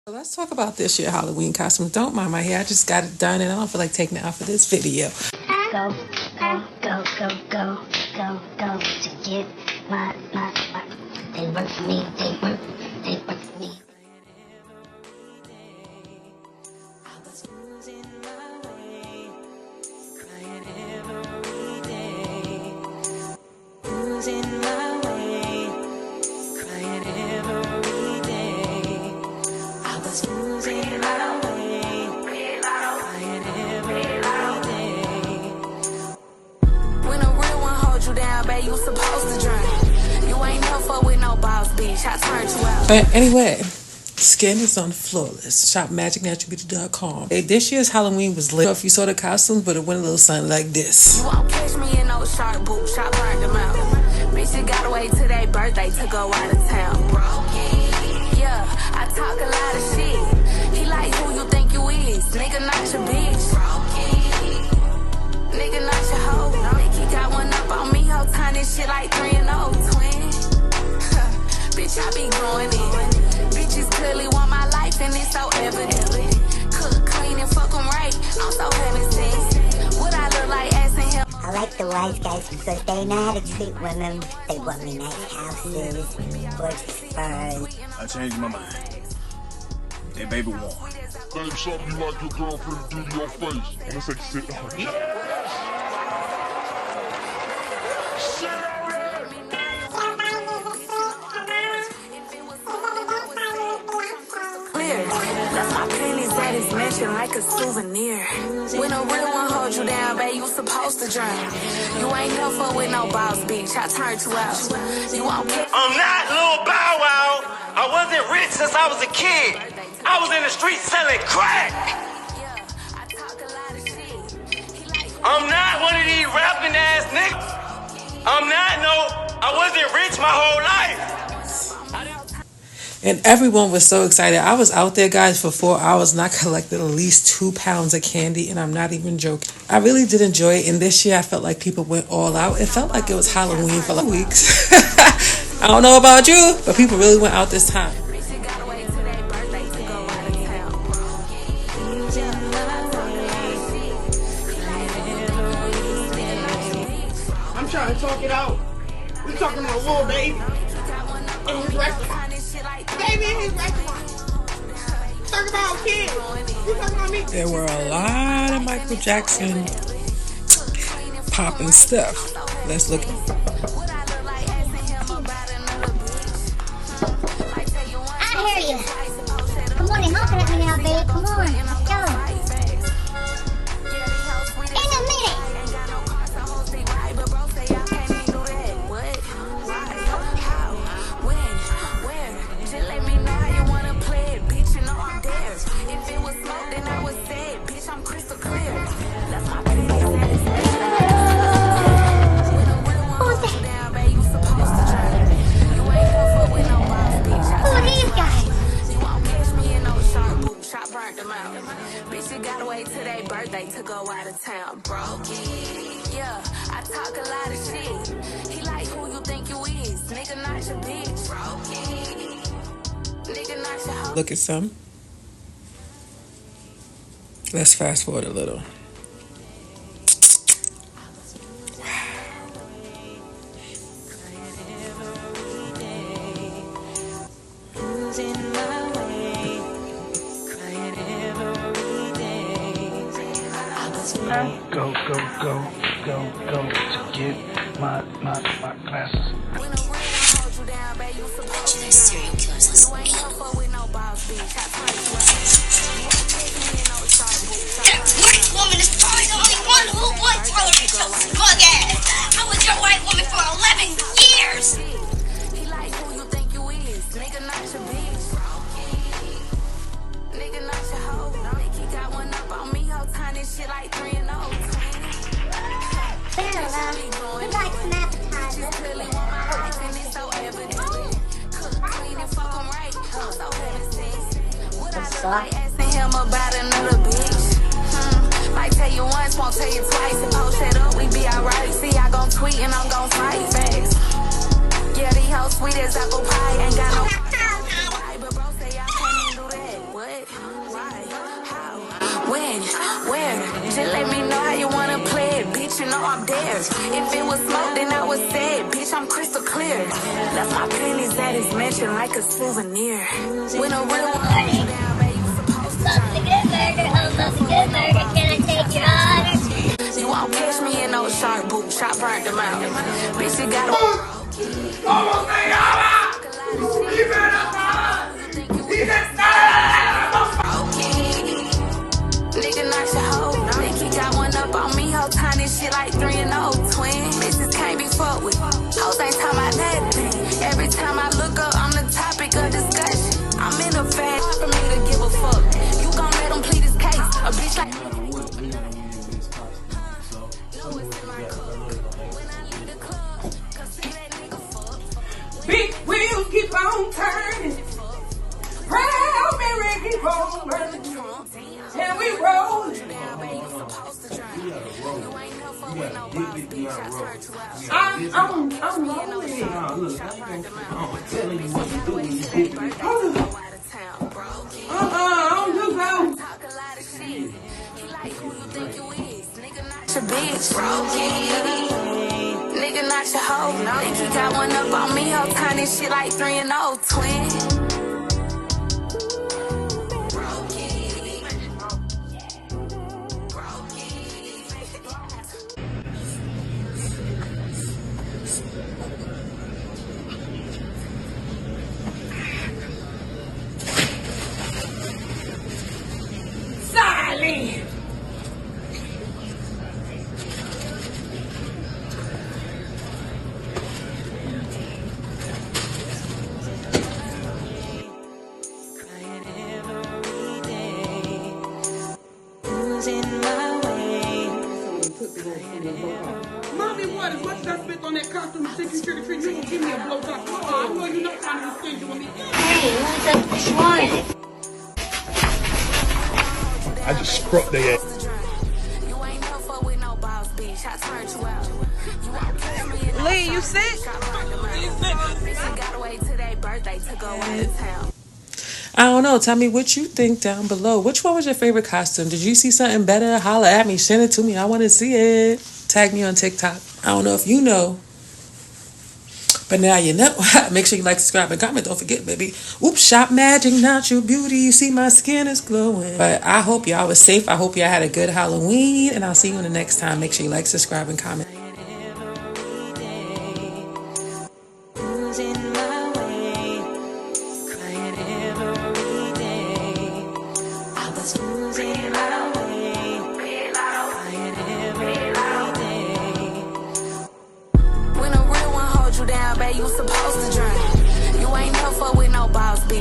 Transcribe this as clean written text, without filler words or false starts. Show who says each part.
Speaker 1: Let's talk about this year Halloween costumes. Don't mind my hair. I just got it done and I don't feel like taking it out for this video.
Speaker 2: Go, go, go, go, go, go, go to get my. They work for me, they work for me.
Speaker 3: You supposed to drink. You ain't never fuck with no boss bitch. I turned you out.
Speaker 1: But anyway, skin is on flawless. Shop magicnaturalbeauty.com. This year's Halloween was lit. If you saw the costumes, but it went a little something like this.
Speaker 3: You won't catch me in no shark boots. I burned them out. Bitch, you gotta wait till their birthday to go out of town. Yeah, I talk a lot of shit. He like who you think you is. Nigga, not your bitch. Nigga, not your hoe. Think he got one up on me. Whole time this shit like 3 and 0 twin. Bitch, I be growing in. Bitches clearly want my life and it's so evident. Cook, clean, and fuck them right. I'm so innocent. What I look like asking him.
Speaker 2: I like the wise guys because they know how to treat women. They want me nice houses, gorgeous furs.
Speaker 4: I changed my mind. That baby won.
Speaker 5: Name something you like your girlfriend to do to your face. I'm gonna say sit down. Sit
Speaker 3: Clear. Left my pennies at his mansion like a souvenir. When a real one hold you down, babe, you supposed to drown. You ain't never fuck with no boss bitch. I turned you out. You won't get.
Speaker 6: I'm not Lil Bow Wow. I wasn't rich since I was a kid. I was in the streets selling crack. I'm not one of these rapping ass niggas. I wasn't rich my whole life.
Speaker 1: And everyone was so excited. I was out there, guys, for 4 hours and I collected at least 2 pounds of candy, and I'm not even joking. I really did enjoy it, and this year I felt like people went all out. It felt like it was Halloween for like weeks. I don't know about you, but people really went out this time.
Speaker 7: I'm trying to talk it out. We talking about little baby in his restaurant. Baby in his restaurant. Talk about kids. You talking about me?
Speaker 1: There were a lot of Michael Jackson popping stuff. Let's look.
Speaker 2: I hear you. Come on, you're honking at me now, babe. Come on, let's go. In a minute.
Speaker 3: To go out of town, broke. Yeah, I talk a lot of shit. He like who you think you is. Nigga, not your bitch. Nigga, not your hoe.
Speaker 1: Look at some. Let's fast forward a little.
Speaker 8: Go to get my glasses.
Speaker 2: Serial killers listen. That white woman is probably the only one who would tolerate those smug ass. I was your white woman for 11 years.
Speaker 3: He like who you think you is. Nigga, not your bitch. Nigga, not your hoe. Think he got one up on me. Whole time this shit like 3 and 0 twin.
Speaker 2: Better, love. We'd like some appetizers.
Speaker 3: Clearly want my life and it's so evident. Cook, clean, and fuck them right. I'm so innocent. What I look like asking him about another bitch. Might tell you once, won't tell you twice. And post that up, we be alright. See, I gon' tweet and I'm gon' fight fast. Yeah, these hoes sweet as apple pie. Ain't got no. But bro say I can't even do that. What? finish. Where? Just let me know how you wanna play it, bitch. You know I'm there. If it was smoke, then I would say it, bitch. I'm crystal clear. Left my pennies at his mansion like a souvenir. When a real one holds you down, babe, you supposed to
Speaker 2: Love the good murder, oh, love the good murder. Can I take your order?
Speaker 3: You won't catch me in no shark boots. I burnt them out. Bitch, you gotta.
Speaker 6: Almost made out. He better not. He just
Speaker 3: Nigga, not your hoe. Nicky got one up on me. Whole time this shit like 3 and 0 twin. Bitches can't be fucked with. Hoes ain't talking about nothing. Every time I look up, I'm the topic of discussion. I'm in a fad for me to give a fuck. You gon' let him plead his case. A bitch like.
Speaker 7: Big wheels keep on turning. Proud Mary keep on running. And we rolling. I'm rolling.
Speaker 6: I'm telling you what to do when you get me.
Speaker 7: I don't do that.
Speaker 3: Bitch, nigga, not your hoe. Think he got one up on me. Whole time this shit like 3 and 0 twin.
Speaker 7: Silent. Mommy, what? As much as I spent on that costume and shit, you trick or treat, you gonna give me a blow top. Oh, I know you're not trying to be stingy with me.
Speaker 2: Hey, what's up this morning?
Speaker 5: I just scrubbed their ass.
Speaker 7: Lee, you sick?
Speaker 1: I don't know. Tell me what you think down below. Which one was your favorite costume? Did you see something better? Holla at me. Send it to me. I want to see it. Tag me on TikTok. I don't know if you know. But now you know. Make sure you like, subscribe, and comment. Don't forget, baby. Oops, shop magic, natural beauty. You see my skin is glowing. But I hope y'all was safe. I hope y'all had a good Halloween. And I'll see you in the next time. Make sure you like, subscribe, and comment.
Speaker 3: You supposed to drink. You ain't never fuck with no boss bitch.